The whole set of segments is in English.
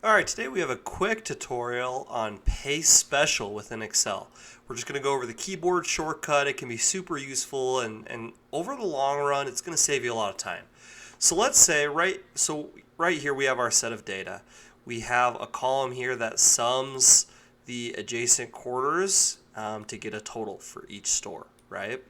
Alright, today we have a quick tutorial on paste special within Excel. We're just going to go over the keyboard shortcut. It can be super useful and over the long run it's going to save you a lot of time. So let's say right here we have our set of data. We have a column here that sums the adjacent quarters to get a total for each store, right?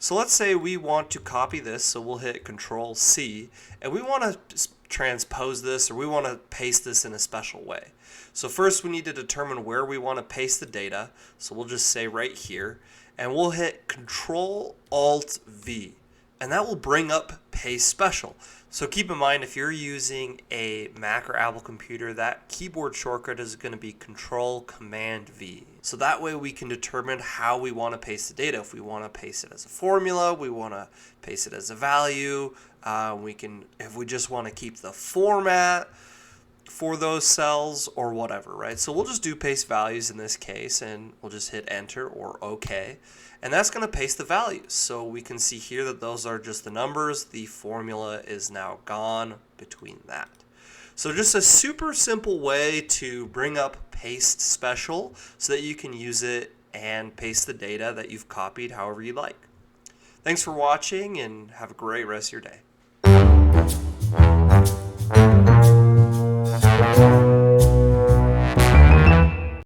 So let's say we want to copy this, so we'll hit Control C, and we want to transpose this, or we want to paste this in a special way. So first we need to determine where we want to paste the data, so we'll just say right here, and we'll hit Control Alt V, and that will bring up paste special. So keep in mind, if you're using a Mac or Apple computer, that keyboard shortcut is going to be Control Command V. So that way we can determine how we want to paste the data. If we want to paste it as a formula, we want to paste it as a value, if we just want to keep the format for those cells or whatever, right? So we'll just do paste values in this case, and we'll just hit enter or OK, and that's going to paste the values. So we can see here that those are just the numbers. The formula is now gone between that. So just a super simple way to bring up paste special so that you can use it and paste the data that you've copied however you like. Thanks for watching and have a great rest of your day.